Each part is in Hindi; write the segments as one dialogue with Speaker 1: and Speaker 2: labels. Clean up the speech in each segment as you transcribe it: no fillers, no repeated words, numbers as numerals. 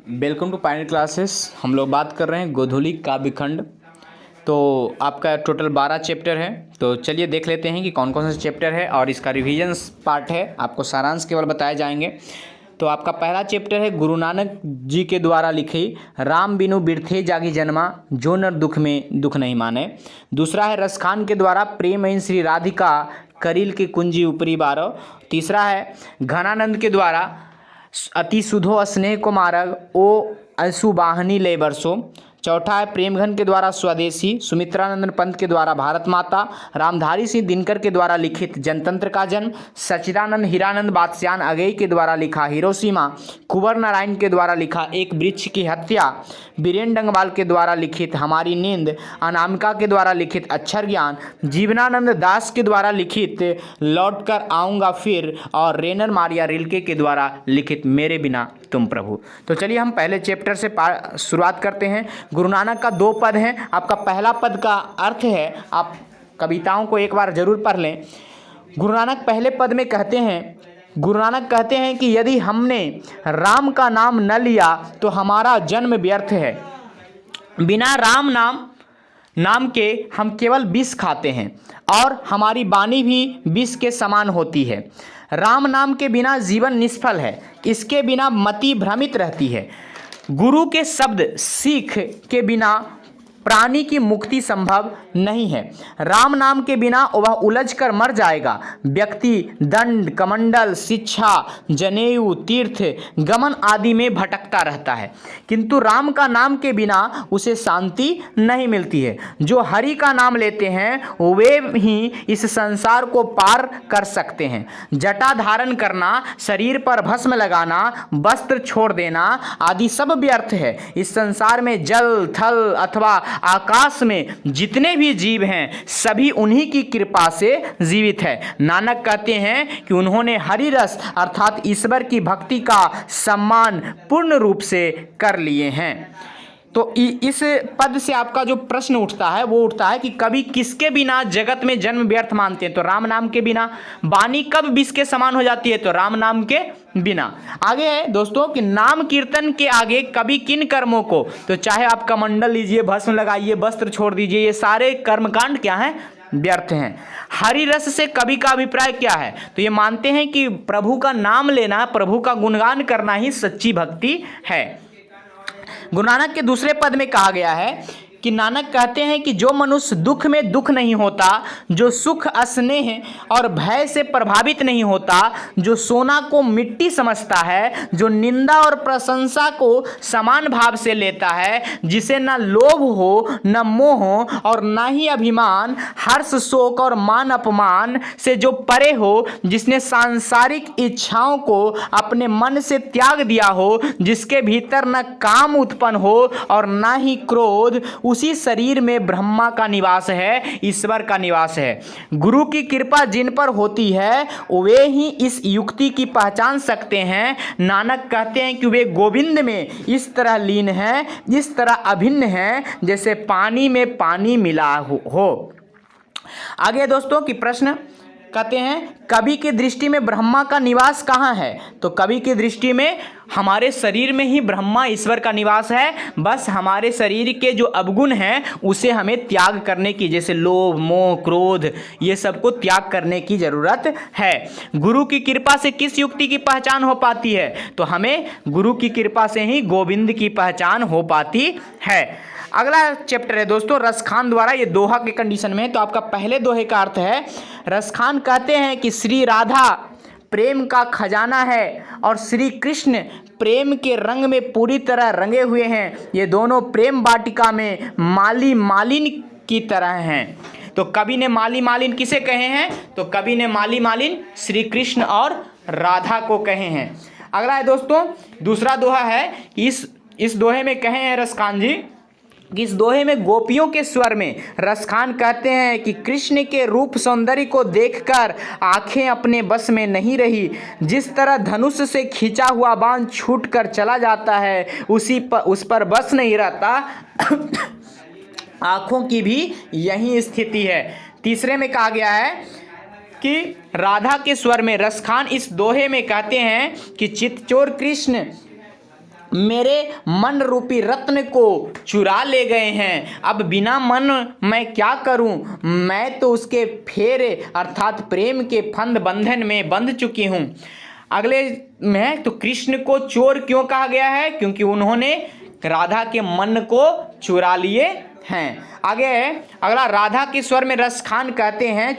Speaker 1: Welcome to Pioneer classes. हम लोग बात कर रहे हैं गोधूली काव्यखंड। तो आपका टोटल 12 चैप्टर है। तो चलिए देख लेते हैं कि कौन कौन से चैप्टर है और इसका रिवीजन पार्ट है। आपको सारांश केवल बताए जाएंगे। तो आपका पहला चैप्टर है गुरु नानक जी के द्वारा लिखी राम बिनु बिरथे जागी जन्मा जो नर दुख में दुख नहीं माने। दूसरा है रसखान के द्वारा प्रेमहीन श्री राधिका करील के कुंजी ऊपरी बारह। तीसरा है घनानंद के द्वारा अति सुधो स्नेह को मारग ओ अंशुबाहनी ले बरसो। चौथा है प्रेमघन के द्वारा स्वदेशी, सुमित्रानंदन पंत के द्वारा भारत माता, रामधारी सिंह दिनकर के द्वारा लिखित जनतंत्र का जन्म, सच्चिदानंद हीरानंद बादशान अगेई के द्वारा लिखा हिरोशिमा, कुंवर नारायण के द्वारा लिखा एक वृक्ष की हत्या, बीरेन डंगवाल के द्वारा लिखित हमारी नींद, अनामिका के द्वारा लिखित अक्षर ज्ञान, जीवनानंद दास के द्वारा लिखित लौट कर आऊँगा फिर और रेनर मारिया रिल्के के द्वारा लिखित मेरे बिना तुम प्रभु। तो चलिए हम पहले चैप्टर से शुरुआत करते हैं। गुरु नानक का 2 पद हैं। आपका पहला पद का अर्थ है, आप कविताओं को एक बार जरूर पढ़ लें। गुरु नानक पहले पद में कहते हैं, गुरु नानक कहते हैं कि यदि हमने राम का नाम न लिया तो हमारा जन्म व्यर्थ है। बिना राम नाम के हम केवल विष खाते हैं और हमारी वाणी भी विष के समान होती है। राम नाम के बिना जीवन निष्फल है, इसके बिना मति भ्रमित रहती है। गुरु के शब्द सीख के बिना प्राणी की मुक्ति संभव नहीं है। राम नाम के बिना वह उलझ कर मर जाएगा। व्यक्ति दंड, कमंडल, शिक्षा, जनेऊ, तीर्थ, गमन आदि में भटकता रहता है, किंतु राम का नाम के बिना उसे शांति नहीं मिलती है। जो हरि का नाम लेते हैं वे ही इस संसार को पार कर सकते हैं। जटा धारण करना, शरीर पर भस्म लगाना, वस्त्र छोड़ देना आदि सब व्यर्थ है। इस संसार में जल, थल अथवा आकाश में जितने भी जीव हैं सभी उन्हीं की कृपा से जीवित है। नानक कहते हैं कि उन्होंने हरि रस अर्थात ईश्वर की भक्ति का सम्मान पूर्ण रूप से कर लिए हैं। तो इस पद से आपका जो प्रश्न उठता है वो उठता है कि कवि किसके बिना जगत में जन्म व्यर्थ मानते हैं? तो राम नाम के बिना। वाणी कब विष के समान हो जाती है? तो राम नाम के बिना। आगे है दोस्तों कि नाम कीर्तन के आगे कवि किन कर्मों को, तो चाहे आप कमंडल लीजिए, भस्म लगाइए, वस्त्र छोड़ दीजिए, ये सारे कर्मकांड क्या हैं? व्यर्थ हैं। हरि रस से कवि का अभिप्राय क्या है? तो ये मानते हैं कि प्रभु का नाम लेना, प्रभु का गुणगान करना ही सच्ची भक्ति है। गुरु नानक के दूसरे पद में कहा गया है कि नानक कहते हैं कि जो मनुष्य दुख में दुख नहीं होता, जो सुख स्नेह और भय से प्रभावित नहीं होता, जो सोना को मिट्टी समझता है, जो निंदा और प्रशंसा को समान भाव से लेता है, जिसे न लोभ हो, न मोह और न ही अभिमान, हर्ष शोक और मान अपमान से जो परे हो, जिसने सांसारिक इच्छाओं को अपने मन से त्याग दिया हो, जिसके भीतर न काम उत्पन्न हो और न ही क्रोध, उसी शरीर में ब्रह्मा का निवास है, ईश्वर का निवास है। गुरु की कृपा जिन पर होती है वे ही इस युक्ति की पहचान सकते हैं। नानक कहते हैं कि वे गोविंद में इस तरह लीन हैं, इस तरह अभिन्न हैं जैसे पानी में पानी मिला हो। आगे दोस्तों की प्रश्न कहते हैं कवि की दृष्टि में ब्रह्मा का निवास कहाँ है? तो कवि की दृष्टि में हमारे शरीर में ही ब्रह्मा ईश्वर का निवास है। बस हमारे शरीर के जो अवगुण हैं उसे हमें त्याग करने की, जैसे लोभ, मोह, क्रोध, ये सब को त्याग करने की जरूरत है। गुरु की कृपा से किस युक्ति की पहचान हो पाती है? तो हमें गुरु की कृपा से ही गोविंद की पहचान हो पाती है। अगला चैप्टर है दोस्तों रसखान द्वारा, ये दोहा के कंडीशन में है। तो आपका पहले दोहे का अर्थ है, रसखान कहते हैं कि श्री राधा प्रेम का खजाना है और श्री कृष्ण प्रेम के रंग में पूरी तरह रंगे हुए हैं। ये दोनों प्रेम वाटिका में माली मालिन की तरह हैं। तो कवि ने माली मालिन किसे कहे हैं? तो कवि ने माली मालिन श्री कृष्ण और राधा को कहे हैं। अगला है दोस्तों दूसरा दोहा है, इस दोहे में कहे हैं रसखान जी, इस दोहे में गोपियों के स्वर में रसखान कहते हैं कि कृष्ण के रूप सौंदर्य को देखकर आंखें अपने बस में नहीं रही। जिस तरह धनुष से खींचा हुआ बाण छूटकर चला जाता है उस पर बस नहीं रहता, आंखों की भी यही स्थिति है। तीसरे में कहा गया है कि राधा के स्वर में रसखान इस दोहे में कहते हैं कि चितचोर कृष्ण मेरे मन रूपी रत्न को चुरा ले गए हैं। अब बिना मन मैं क्या करूं, मैं तो उसके फेरे अर्थात प्रेम के फंद बंधन में बंध चुकी हूं। अगले में तो कृष्ण को चोर क्यों कहा गया है, क्योंकि उन्होंने राधा के मन को चुरा लिए हैं। आगे अगला, राधा के स्वर में रस खान कहते हैं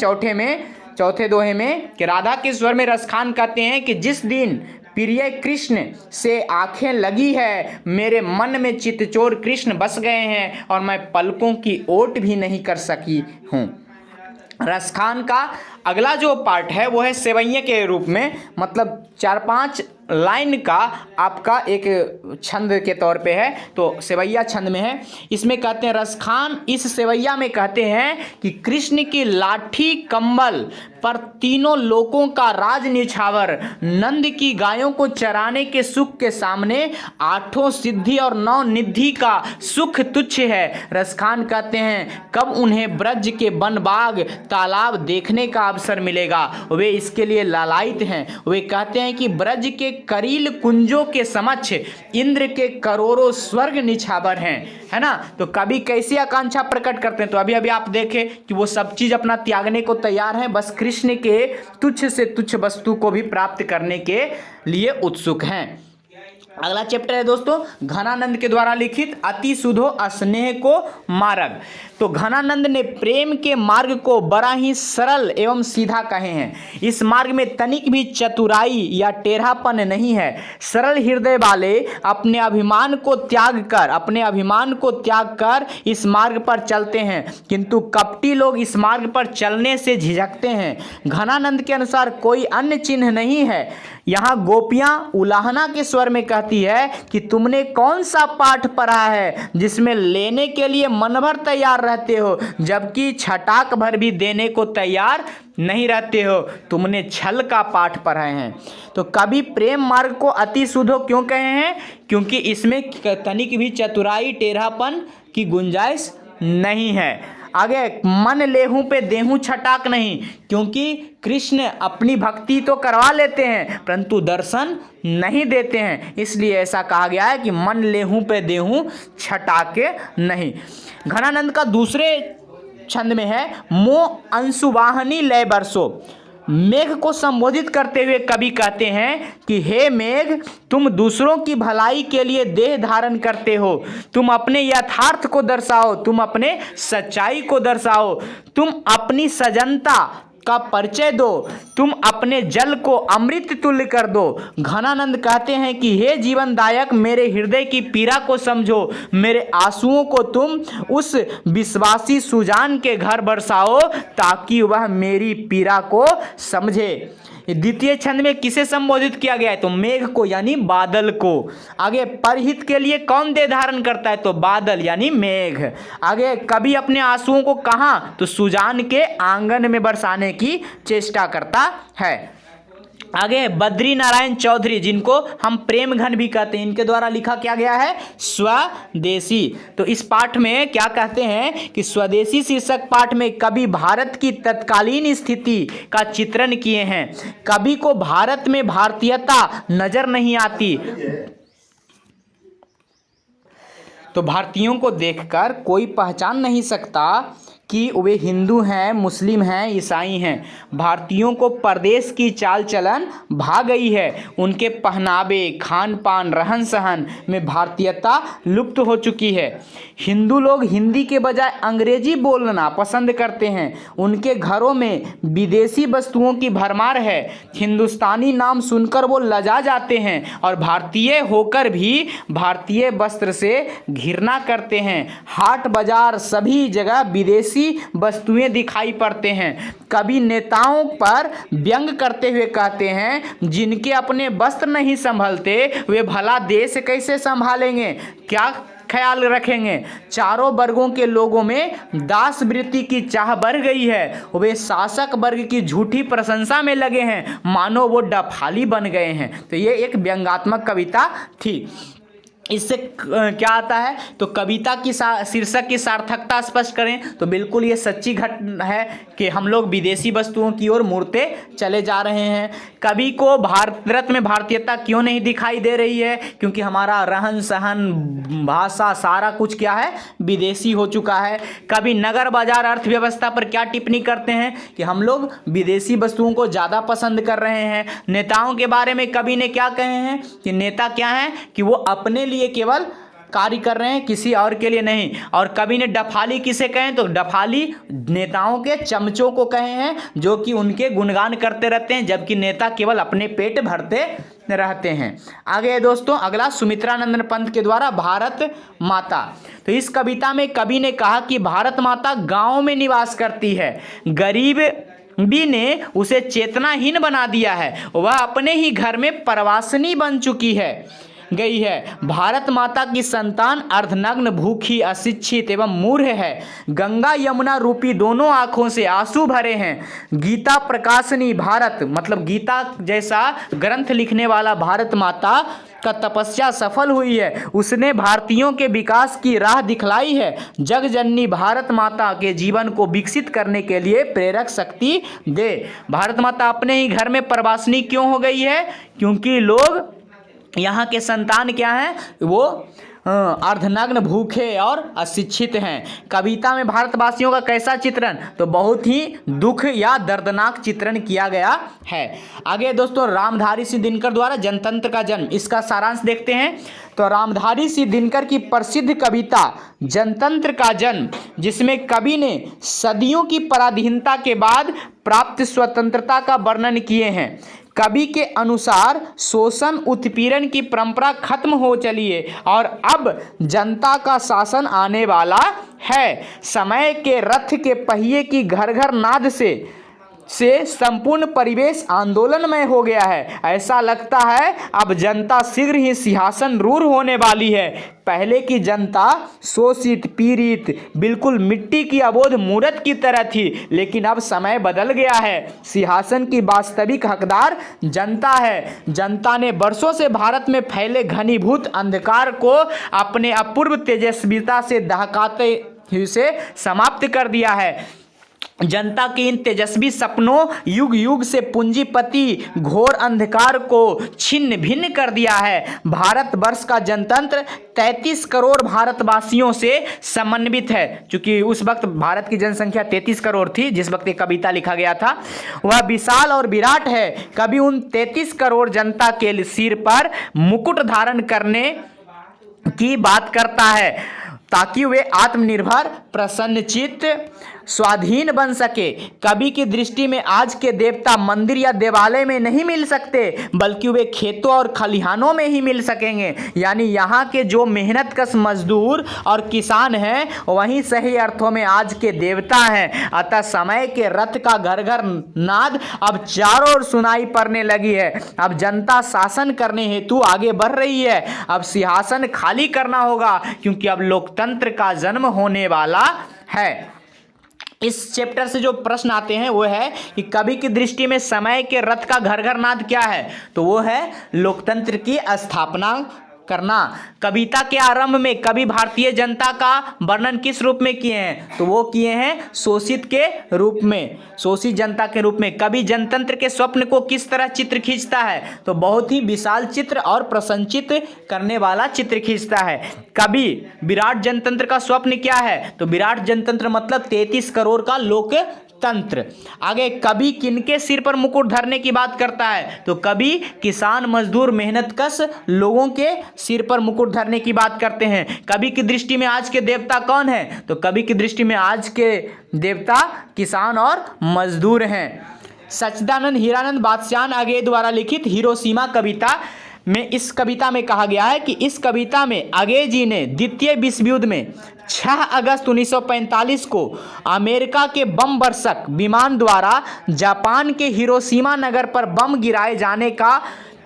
Speaker 1: चौथे दोहे में कि राधा के स्वर में रस खान कहते हैं कि जिस दिन प्रिय कृष्ण से आंखें लगी है, मेरे मन में चितचोर कृष्ण बस गए हैं और मैं पलकों की ओट भी नहीं कर सकी हूँ। रसखान का अगला जो पार्ट है वो है सेवैया के रूप में, मतलब 4-5 लाइन का आपका एक छंद के तौर पे है, तो सेवैया छंद में है। इसमें कहते हैं रसखान इस सेवैया में कहते हैं कि कृष्ण की लाठी कंबल पर तीनों लोकों का राज निछावर, नंद की गायों को चराने के सुख के सामने 8 सिद्धि और 9 निधि का सुख तुच्छ है। रसखान कहते हैं कब उन्हें ब्रज के वन बाग तालाब देखने का अवसर मिलेगा, वे इसके लिए लालायित हैं। वे कहते हैं कि ब्रज के करील कुंजों के समक्ष इंद्र के करोड़ों स्वर्ग निछावर हैं, है ना। तो कभी कैसी आकांक्षा प्रकट करते हैं, तो अभी अभी आप देखें कि वो सब चीज अपना त्यागने को तैयार हैं, बस कृष्ण के तुच्छ से तुच्छ वस्तु को भी प्राप्त करने के लिए उत्सुक हैं। अगला चैप्टर है दोस्तों घनानंद के द्वारा लिखित अति सुधो स्नेह को मार्ग। तो घनानंद ने प्रेम के मार्ग को बड़ा ही सरल एवं सीधा कहे हैं। इस मार्ग में तनिक भी चतुराई या टेढ़ापन नहीं है। सरल हृदय वाले अपने अभिमान को त्याग कर इस मार्ग पर चलते हैं, किंतु कपटी लोग इस मार्ग पर चलने से झिझकते हैं। घनानंद के अनुसार कोई अन्य चिन्ह नहीं है। यहाँ गोपियां उलाहना के स्वर में कहती है कि तुमने कौन सा पाठ पढ़ा है जिसमें लेने के लिए मन भर तैयार रहते हो, जबकि छटाक भर भी देने को तैयार नहीं रहते हो। तुमने छल का पाठ पढ़े हैं। तो कभी प्रेम मार्ग को अति सुधो क्यों कहे हैं, क्योंकि इसमें तनिक भी चतुराई टेढ़ापन की गुंजाइश नहीं है। आगे मन लेहूं पे देहूं छटाक नहीं, क्योंकि कृष्ण अपनी भक्ति तो करवा लेते हैं परंतु दर्शन नहीं देते हैं, इसलिए ऐसा कहा गया है कि मन लेहूं पे देहूं छटाके नहीं। घनानंद का दूसरे छंद में है मोह अंशुवाहनी लय बरसो। मेघ को संबोधित करते हुए कवि कहते हैं कि हे मेघ, तुम दूसरों की भलाई के लिए देह धारण करते हो, तुम अपने यथार्थ को दर्शाओ, तुम अपने सच्चाई को दर्शाओ, तुम अपनी सजनता का परिचय दो, तुम अपने जल को अमृत तुल्य कर दो। घनानंद कहते हैं कि हे जीवनदायक, मेरे हृदय की पीड़ा को समझो, मेरे आंसुओं को तुम उस विश्वासी सुजान के घर बरसाओ ताकि वह मेरी पीड़ा को समझे। द्वितीय छंद में किसे संबोधित किया गया है, तो मेघ को यानी बादल को। आगे परहित के लिए कौन देह धारण करता है, तो बादल यानी मेघ। आगे कभी अपने आंसुओं को कहाँ, तो सुजान के आंगन में बरसाने की चेष्टा करता है। आगे बद्री नारायण चौधरी, जिनको हम प्रेम घन भी कहते हैं, इनके द्वारा लिखा क्या गया है स्वदेशी। तो इस पाठ में क्या कहते हैं कि स्वदेशी शीर्षक पाठ में कवि भारत की तत्कालीन स्थिति का चित्रण किए हैं। कवि को भारत में भारतीयता नजर नहीं आती, तो भारतीयों को देखकर कोई पहचान नहीं सकता कि वे हिंदू हैं, मुस्लिम हैं, ईसाई हैं। भारतीयों को परदेश की चाल चलन भा गई है। उनके पहनावे, खान पान, रहन सहन में भारतीयता लुप्त हो चुकी है। हिंदू लोग हिंदी के बजाय अंग्रेजी बोलना पसंद करते हैं। उनके घरों में विदेशी वस्तुओं की भरमार है। हिंदुस्तानी नाम सुनकर वो लजा जाते हैं और भारतीय होकर भी भारतीय वस्त्र से घृणा करते हैं। हाट बाजार सभी जगह विदेशी वस्तुएं दिखाई पड़ते हैं। कभी नेताओं पर व्यंग करते हुए कहते हैं जिनके अपने वस्त्र नहीं संभलते वे भला देश कैसे संभालेंगे, क्या ख्याल रखेंगे। चारों वर्गों के लोगों में दास वृत्ति की चाह बढ़ गई है। वे शासक वर्ग की झूठी प्रशंसा में लगे हैं, मानो वो डफाली बन गए हैं। तो ये एक व्यंग्यात्मक कविता थी। इससे क्या आता है, तो कविता की शीर्षक की सार्थकता स्पष्ट करें तो बिल्कुल ये सच्ची घटना है कि हम लोग विदेशी वस्तुओं की ओर मुड़ते चले जा रहे हैं। कवि को भारत में भारतीयता क्यों नहीं दिखाई दे रही है, क्योंकि हमारा रहन सहन, भाषा, सारा कुछ क्या है, विदेशी हो चुका है। कवि नगर बाजार अर्थव्यवस्था पर क्या टिप्पणी करते हैं कि हम लोग विदेशी वस्तुओं को ज़्यादा पसंद कर रहे हैं। नेताओं के बारे में कवि ने क्या कहे हैं कि नेता क्या हैं कि वो अपने लिए केवल कार्य कर रहे हैं, किसी और के लिए नहीं। और कवि ने डफाली किसे कहें, तो डफाली नेताओं के चमचों को कहे हैं जो कि उनके गुणगान करते रहते हैं, जबकि नेता केवल अपने पेट भरते रहते हैं। आगे दोस्तों अगला, सुमित्रा नंदन पंत के द्वारा भारत माता। तो इस कविता में कवि ने कहा कि भारत माता गांव में निवास करती है, गरीब भी ने उसे चेतनाहीन बना दिया है, वह अपने ही घर में प्रवासिनी बन चुकी है गई है। भारत माता की संतान अर्धनग्न, भूखी, अशिक्षित एवं मूर्ख है। गंगा यमुना रूपी दोनों आंखों से आंसू भरे हैं। गीता प्रकाशनी भारत, मतलब गीता जैसा ग्रंथ लिखने वाला भारत माता का तपस्या सफल हुई है, उसने भारतीयों के विकास की राह दिखलाई है। जग जननी भारत माता के जीवन को विकसित करने के लिए प्रेरक शक्ति दे। भारत माता अपने ही घर में प्रवासिनी क्यों हो गई है, क्योंकि लोग यहाँ के संतान क्या हैं, वो अर्धनग्न, भूखे और अशिक्षित हैं। कविता में भारतवासियों का कैसा चित्रण, तो बहुत ही दुख या दर्दनाक चित्रण किया गया है। आगे दोस्तों, रामधारी सिंह दिनकर द्वारा जनतंत्र का जन्म, इसका सारांश देखते हैं। तो रामधारी सिंह दिनकर की प्रसिद्ध कविता जनतंत्र का जन्म, जिसमें कवि ने सदियों की पराधीनता के बाद प्राप्त स्वतंत्रता का वर्णन किए हैं। कवि के अनुसार शोषण उत्पीड़न की परंपरा खत्म हो चली है और अब जनता का शासन आने वाला है। समय के रथ के पहिए की घर घर नाद से संपूर्ण परिवेश आंदोलनमय हो गया है। ऐसा लगता है अब जनता शीघ्र ही सिंहासन रूढ़ होने वाली है। पहले की जनता शोषित, पीड़ित, बिल्कुल मिट्टी की अबोध मूर्त की तरह थी, लेकिन अब समय बदल गया है। सिंहासन की वास्तविक हकदार जनता है। जनता ने वर्षों से भारत में फैले घनीभूत अंधकार को अपने अपूर्व तेजस्विता से दहकाते हुए समाप्त कर दिया है। जनता के इन तेजस्वी सपनों युग युग से पूंजीपति घोर अंधकार को छिन्न भिन्न कर दिया है। भारतवर्ष का जनतंत्र 33 करोड़ भारतवासियों से समन्वित है। चूंकि उस वक्त भारत की जनसंख्या 33 करोड़ थी जिस वक्त ये कविता लिखा गया था, वह विशाल और विराट है। कवि उन 33 करोड़ जनता के सिर पर मुकुट धारण करने की बात करता है ताकि वे आत्मनिर्भर, प्रसन्नचित्त, स्वाधीन बन सके। कवि की दृष्टि में आज के देवता मंदिर या देवालय में नहीं मिल सकते, बल्कि वे खेतों और खलिहानों में ही मिल सकेंगे। यानी यहाँ के जो मेहनतकश मजदूर और किसान हैं वही सही अर्थों में आज के देवता हैं। अतः समय के रथ का घर घर नाद अब चारों ओर सुनाई पड़ने लगी है। अब जनता शासन करने हेतु आगे बढ़ रही है। अब सिंहासन खाली करना होगा, क्योंकि अब लोकतंत्र का जन्म होने वाला है। इस चैप्टर से जो प्रश्न आते हैं वो है कि कवि की दृष्टि में समय के रथ का घर घर नाद क्या है, तो वो है लोकतंत्र की स्थापना करना। कविता के आरंभ में कवि भारतीय जनता का वर्णन किस रूप में किए हैं, तो वो किए हैं शोषित के रूप में, शोषित जनता के रूप में। कवि जनतंत्र के स्वप्न को किस तरह चित्र खींचता है, तो बहुत ही विशाल चित्र और प्रसन्नचित करने वाला चित्र खींचता है। कवि विराट जनतंत्र का स्वप्न क्या है, तो विराट जनतंत्र मतलब 33 करोड़ का लोकतंत्र। आगे कवि किनके सिर पर मुकुट धरने की बात करता है, तो कवि किसान, मजदूर, मेहनतकश लोगों के सिर पर मुकुट धरने की बात करते हैं। कवि की दृष्टि में आज के देवता कौन है, तो कवि की दृष्टि में आज के देवता किसान और मजदूर हैं। सच्चिदानंद हीरानंद बादशाह आगे द्वारा लिखित हिरोशिमा कविता में इस कविता में कहा गया है कि इस कविता में आगे जी ने द्वितीय विश्व युद्ध में 6 अगस्त 1945 को अमेरिका के बम वर्षक विमान द्वारा जापान के हिरोशिमा नगर पर बम गिराए जाने का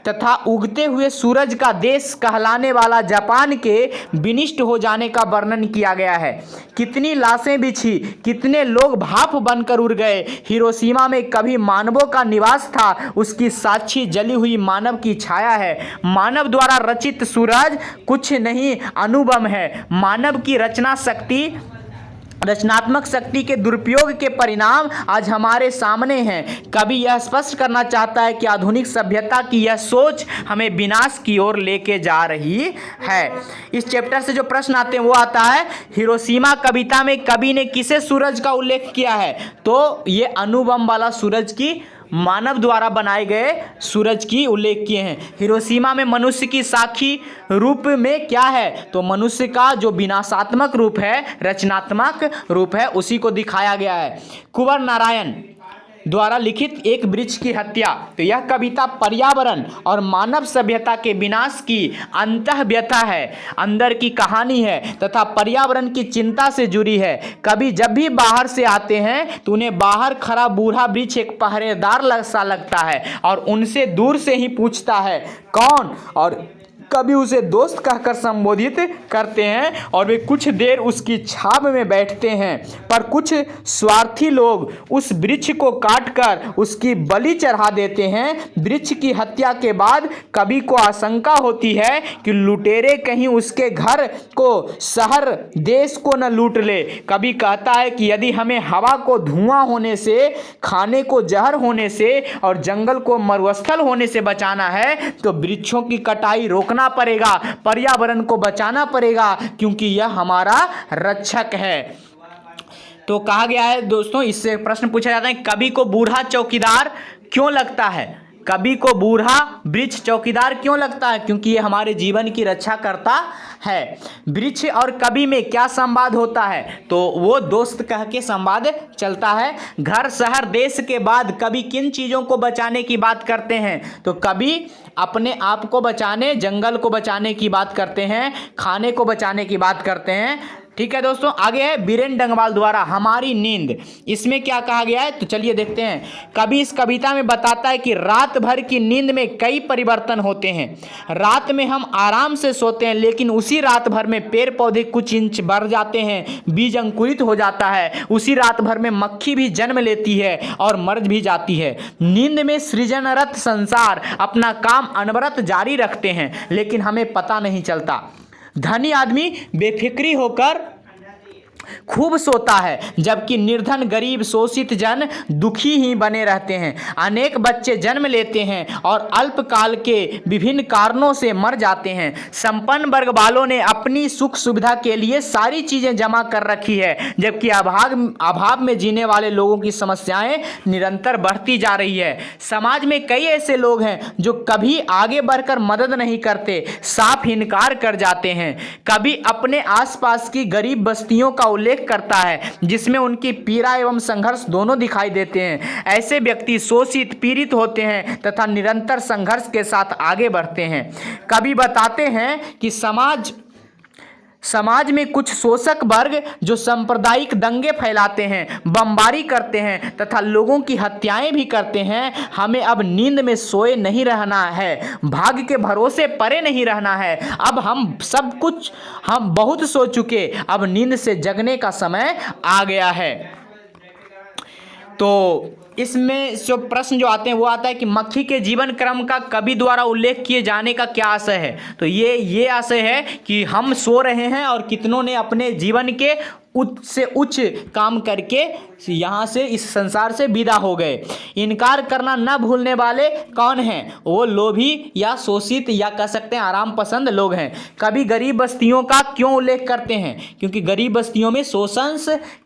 Speaker 1: तथा उगते हुए सूरज का देश कहलाने वाला जापान के विनिष्ट हो जाने का वर्णन किया गया है। कितनी लाशें बिछी, कितने लोग भाप बनकर उड़ गए। हिरोशिमा में कभी मानवों का निवास था, उसकी साक्षी जली हुई मानव की छाया है। मानव द्वारा रचित सूरज कुछ नहीं, अनुपम है। मानव की रचनात्मक शक्ति के दुरुपयोग के परिणाम आज हमारे सामने हैं। कवि यह स्पष्ट करना चाहता है कि आधुनिक सभ्यता की यह सोच हमें विनाश की ओर लेके जा रही है। इस चैप्टर से जो प्रश्न आते हैं वो आता है, हिरोशिमा कविता में कवि ने किसे सूरज का उल्लेख किया है? तो ये अणुबम वाला सूरज की, मानव द्वारा बनाए गए सूरज की उल्लेख किए हैं। हिरोशिमा में मनुष्य की साक्षी रूप में क्या है? तो मनुष्य का जो विनाशात्मक रूप है, रचनात्मक रूप है, उसी को दिखाया गया है। कुंवर नारायण द्वारा लिखित एक वृक्ष की हत्या। तो यह कविता पर्यावरण और मानव सभ्यता के विनाश की अंतः व्यथा है, अंदर की कहानी है तथा पर्यावरण की चिंता से जुड़ी है। कवि जब भी बाहर से आते हैं तो उन्हें बाहर खड़ा बूढ़ा वृक्ष एक पहरेदार सा लगता है और उनसे दूर से ही पूछता है कौन, और कभी उसे दोस्त कहकर संबोधित करते हैं और वे कुछ देर उसकी छाव में बैठते हैं। पर कुछ स्वार्थी लोग उस वृक्ष को काटकर उसकी बलि चढ़ा देते हैं। वृक्ष की हत्या के बाद कवि को आशंका होती है कि लुटेरे कहीं उसके घर को, शहर, देश को न लूट ले। कवि कहता है कि यदि हमें हवा को धुआं होने से, खाने को जहर होने से और जंगल को मरुस्थल होने से बचाना है तो वृक्षों की कटाई रोकना पड़ेगा, पर्यावरण को बचाना पड़ेगा, क्योंकि यह हमारा रक्षक है। तो कहा गया है दोस्तों, इससे प्रश्न पूछा जाता है, कवि को बूढ़ा चौकीदार क्यों लगता है? कवि को बूढ़ा वृक्ष चौकीदार क्यों लगता है? क्योंकि ये हमारे जीवन की रक्षा करता है। वृक्ष और कवि में क्या संवाद होता है? तो वो दोस्त कह के संवाद चलता है। घर, शहर, देश के बाद कवि किन चीज़ों को बचाने की बात करते हैं? तो कवि अपने आप को बचाने, जंगल को बचाने की बात करते हैं, खाने को बचाने की बात करते हैं। ठीक है दोस्तों, आगे है बीरेन डंगवाल द्वारा हमारी नींद। इसमें क्या कहा गया है? तो चलिए देखते हैं। कवि इस कविता में बताता है कि रात भर की नींद में कई परिवर्तन होते हैं। रात में हम आराम से सोते हैं, लेकिन उसी रात भर में पेड़ पौधे कुछ इंच बढ़ जाते हैं, बीज अंकुरित हो जाता है। उसी रात भर में मक्खी भी जन्म लेती है और मर भी जाती है। नींद में सृजनरत संसार अपना काम अनवरत जारी रखते हैं, लेकिन हमें पता नहीं चलता। धनी आदमी बेफिक्री होकर खूब सोता है, जबकि निर्धन, गरीब, शोषित जन दुखी ही बने रहते हैं। अनेक बच्चे जन्म लेते हैं और अल्पकाल के विभिन्न कारणों से मर जाते हैं। संपन्न वर्ग वालों ने अपनी सुख सुविधा के लिए सारी चीजें जमा कर रखी है, जबकि अभाव में जीने वाले लोगों की समस्याएं निरंतर बढ़ती जा रही है। समाज में कई ऐसे लोग हैं जो कभी आगे बढ़कर मदद नहीं करते, साफ इनकार कर जाते हैं। कभी अपने आसपास की गरीब बस्तियों का उल्लेख करता है, जिसमें उनकी पीड़ा एवं संघर्ष दोनों दिखाई देते हैं। ऐसे व्यक्ति शोषित, पीड़ित होते हैं तथा निरंतर संघर्ष के साथ आगे बढ़ते हैं। कवि बताते हैं कि समाज में कुछ शोषक वर्ग जो सांप्रदायिक दंगे फैलाते हैं, बमबारी करते हैं तथा लोगों की हत्याएं भी करते हैं। हमें अब नींद में सोए नहीं रहना है, भाग्य के भरोसे पड़े नहीं रहना है। अब हम बहुत सो चुके, अब नींद से जगने का समय आ गया है। तो इसमें जो प्रश्न जो आते हैं वो आता है कि मक्खी के जीवन क्रम का कवि द्वारा उल्लेख किए जाने का क्या आशय है? तो ये आशय है कि हम सो रहे हैं और कितनों ने अपने जीवन के उच्च से उच्च काम करके यहाँ से, इस संसार से विदा हो गए। इनकार करना न भूलने वाले कौन हैं? वो लोभी या शोषित या कह सकते हैं आराम पसंद लोग हैं। कभी गरीब बस्तियों का क्यों उल्लेख करते हैं? क्योंकि गरीब बस्तियों में शोषण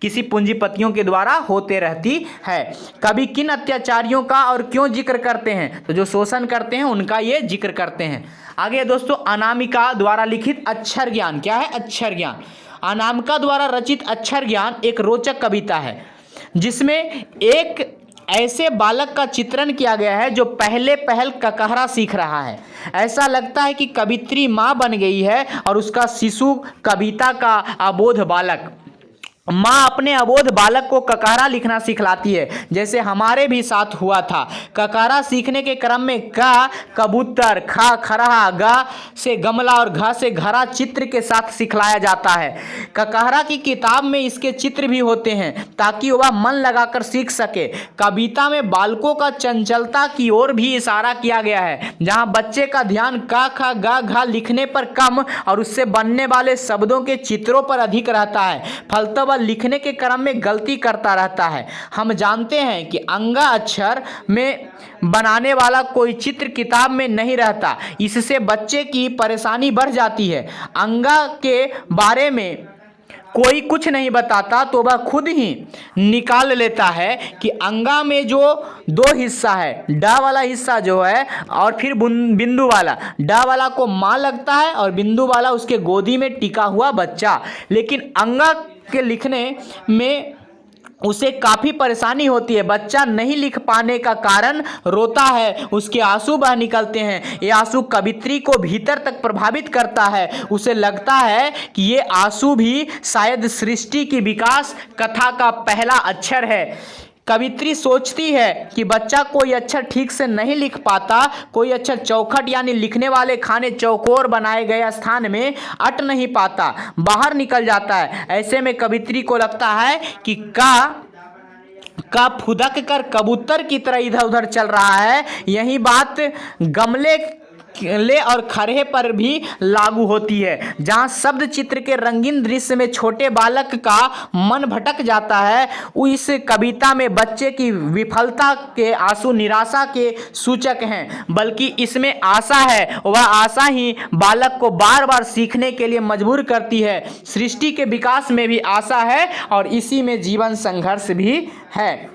Speaker 1: किसी पूंजीपतियों के द्वारा होते रहती है। कभी किन अत्याचारियों का और क्यों जिक्र करते हैं? तो जो शोषण करते हैं उनका ये जिक्र करते हैं। आगे दोस्तों, अनामिका द्वारा लिखित अक्षर ज्ञान। क्या है अक्षर ज्ञान? अनामिका द्वारा रचित अक्षर ज्ञान एक रोचक कविता है, जिसमें एक ऐसे बालक का चित्रण किया गया है जो पहल ककहरा सीख रहा है। ऐसा लगता है कि कवित्री माँ बन गई है और उसका शिशु कविता का अबोध बालक। माँ अपने अबोध बालक को ककारा लिखना सिखलाती है, जैसे हमारे भी साथ हुआ था। ककारा सीखने के क्रम में का कबूतर, खा खरहा, गा से गमला और घा से घरा चित्र के साथ सिखलाया जाता है। ककारा की किताब में इसके चित्र भी होते हैं ताकि वह मन लगाकर सीख सके। कविता में बालकों का चंचलता की ओर भी इशारा किया गया है, जहाँ बच्चे का ध्यान का खा गा घा लिखने पर कम और उससे बनने वाले शब्दों के चित्रों पर अधिक रहता है। फलतः वह लिखने के क्रम में गलती करता रहता है। हम जानते हैं कि अंगा अक्षर में बनाने वाला कोई चित्र किताब में नहीं रहता, इससे बच्चे की परेशानी बढ़ जाती है। अंगा के बारे में कोई कुछ नहीं बताता तो वह खुद ही निकाल लेता है कि अंगा में जो दो हिस्सा है, डा वाला हिस्सा जो है और फिर बिंदु वाला, डा वाला को माँ लगता है और बिंदु वाला उसके गोदी में टिका हुआ बच्चा। लेकिन अंगा के लिखने में उसे काफ़ी परेशानी होती है। बच्चा नहीं लिख पाने का कारण रोता है, उसके आंसू बह निकलते हैं। ये आंसू कवित्री को भीतर तक प्रभावित करता है। उसे लगता है कि ये आंसू भी शायद सृष्टि की विकास कथा का पहला अक्षर है। कवित्री सोचती है कि बच्चा कोई अक्षर ठीक से नहीं लिख पाता, कोई अक्षर चौखट यानी लिखने वाले खाने चौकोर बनाए गए स्थान में अट नहीं पाता, बाहर निकल जाता है। ऐसे में कवित्री को लगता है कि का फुदक कर कबूतर की तरह इधर उधर चल रहा है। यही बात गमले ले और खरहे पर भी लागू होती है, जहाँ शब्द चित्र के रंगीन दृश्य में छोटे बालक का मन भटक जाता है। इस कविता में बच्चे की विफलता के आंसू निराशा के सूचक हैं, बल्कि इसमें आशा है। वह आशा ही बालक को बार बार सीखने के लिए मजबूर करती है। सृष्टि के विकास में भी आशा है और इसी में जीवन संघर्ष भी है।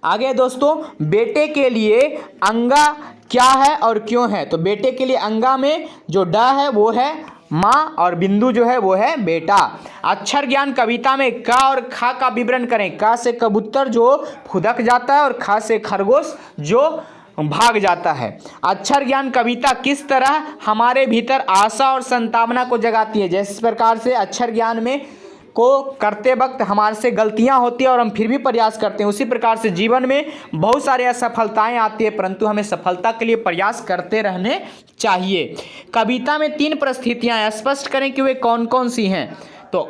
Speaker 1: आगे दोस्तों, बेटे के लिए अंगा क्या है और क्यों है? तो बेटे के लिए अंगा में जो ड है वो है माँ और बिंदु जो है वो है बेटा। अक्षर ज्ञान कविता में का और खा का विवरण करें। का से कबूतर जो फुदक जाता है और खा से खरगोश जो भाग जाता है। अक्षर ज्ञान कविता किस तरह हमारे भीतर आशा और संभावना को जगाती है। जिस प्रकार से अक्षर ज्ञान में को करते वक्त हमारे से गलतियां होती है और हम फिर भी प्रयास करते हैं, उसी प्रकार से जीवन में बहुत सारे असफलताएं आती है, परंतु हमें सफलता के लिए प्रयास करते रहने चाहिए। कविता में 3 परिस्थितियां स्पष्ट करें कि वे कौन कौन सी हैं। तो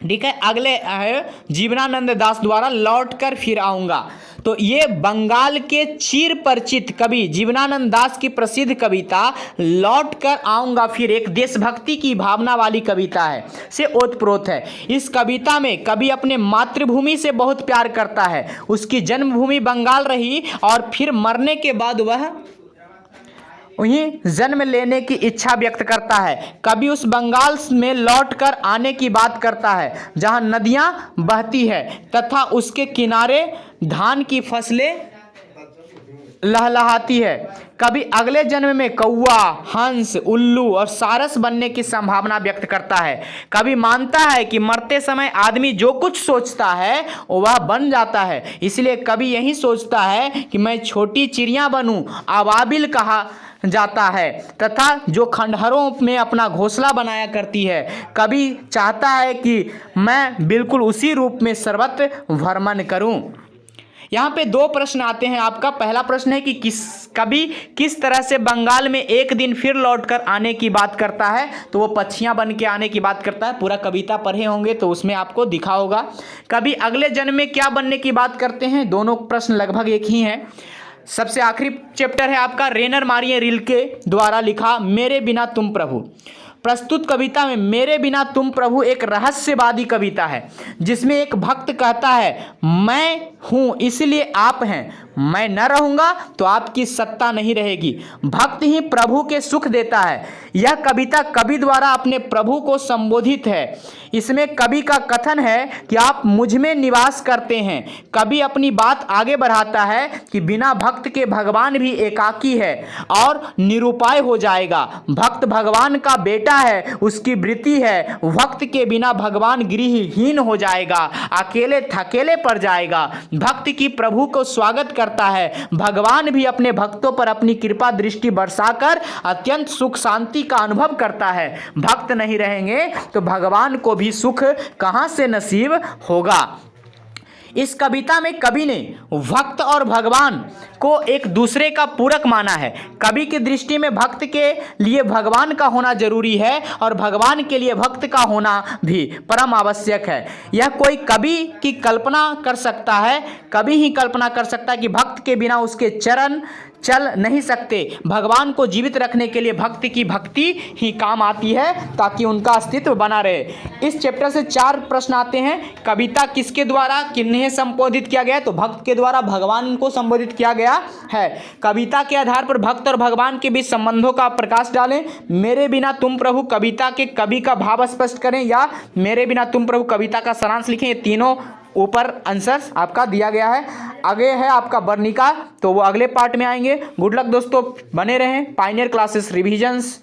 Speaker 1: ठीक है, अगले है जीवनानंद दास द्वारा लौट कर फिर आऊँगा। तो ये बंगाल के चिर परिचित कवि जीवनानंद दास की प्रसिद्ध कविता लौट कर आऊँगा फिर एक देशभक्ति की भावना वाली कविता है, से ओतप्रोत है। इस कविता में कवि अपने मातृभूमि से बहुत प्यार करता है। उसकी जन्मभूमि बंगाल रही और फिर मरने के बाद वह उन्हें जन्म लेने की इच्छा व्यक्त करता है। कभी उस बंगाल में लौटकर आने की बात करता है जहां नदियां बहती है तथा उसके किनारे धान की फसलें लहलहाती है। कभी अगले जन्म में कौवा, हंस, उल्लू और सारस बनने की संभावना व्यक्त करता है। कभी मानता है कि मरते समय आदमी जो कुछ सोचता है वह बन जाता है, इसलिए कभी यही सोचता है कि मैं छोटी चिड़िया बनूं, अबाबिल कहा जाता है, तथा जो खंडहरों में अपना घोंसला बनाया करती है। कभी चाहता है कि मैं बिल्कुल उसी रूप में सर्वत्र भ्रमण करूं। यहाँ पे 2 प्रश्न आते हैं आपका। पहला प्रश्न है कि कभी किस तरह से बंगाल में एक दिन फिर लौटकर आने की बात करता है। तो वो पक्षियाँ बन के आने की बात करता है। पूरा कविता पढ़े होंगे तो उसमें आपको दिखा होगा। कभी अगले जन्म में क्या बनने की बात करते हैं। दोनों प्रश्न लगभग एक ही हैं। सबसे आखिरी चैप्टर है आपका रेनर मारिए रिल्के द्वारा लिखा मेरे बिना तुम प्रभु। प्रस्तुत कविता में मेरे बिना तुम प्रभु एक रहस्यवादी कविता है, जिसमें एक भक्त कहता है मैं हूँ इसलिए आप हैं, मैं न रहूँगा तो आपकी सत्ता नहीं रहेगी। भक्त ही प्रभु के सुख देता है। यह कविता कवि द्वारा अपने प्रभु को संबोधित है। इसमें कवि का कथन है कि आप मुझ में निवास करते हैं। कवि अपनी बात आगे बढ़ाता है कि बिना भक्त के भगवान भी एकाकी है और निरुपाय हो जाएगा। भक्त भगवान का बेटा बेटा है, उसकी वृत्ति है। भक्त के बिना भगवान गृहहीन हो जाएगा, अकेले थकेले पड़ जाएगा। भक्त की प्रभु को स्वागत करता है। भगवान भी अपने भक्तों पर अपनी कृपा दृष्टि बरसाकर अत्यंत सुख शांति का अनुभव करता है। भक्त नहीं रहेंगे तो भगवान को भी सुख कहां से नसीब होगा। इस कविता में कवि ने भक्त और भगवान को एक दूसरे का पूरक माना है। कवि की दृष्टि में भक्त के लिए भगवान का होना जरूरी है और भगवान के लिए भक्त का होना भी परम आवश्यक है। यह कोई कवि की कल्पना कर सकता है, कवि ही कल्पना कर सकता है कि भक्त के बिना उसके चरण चल नहीं सकते। भगवान को जीवित रखने के लिए भक्त की भक्ति ही काम आती है ताकि उनका अस्तित्व बना रहे। इस चैप्टर से 4 प्रश्न आते हैं। कविता किसके द्वारा किन्हें संबोधित किया गया है? तो भक्त के द्वारा भगवान को संबोधित किया गया है। कविता के आधार पर भक्त और भगवान के बीच संबंधों का प्रकाश डालें। मेरे बिना तुम प्रभु कविता के कवि का भाव स्पष्ट करें, या मेरे बिना तुम प्रभु कविता का सारांश लिखें। ये तीनों ऊपर आंसर्स आपका दिया गया है। आगे है आपका वर्णिका, तो वो अगले पार्ट में आएंगे। गुड लक दोस्तों, बने रहें पायनियर क्लासेस रिविजन्स।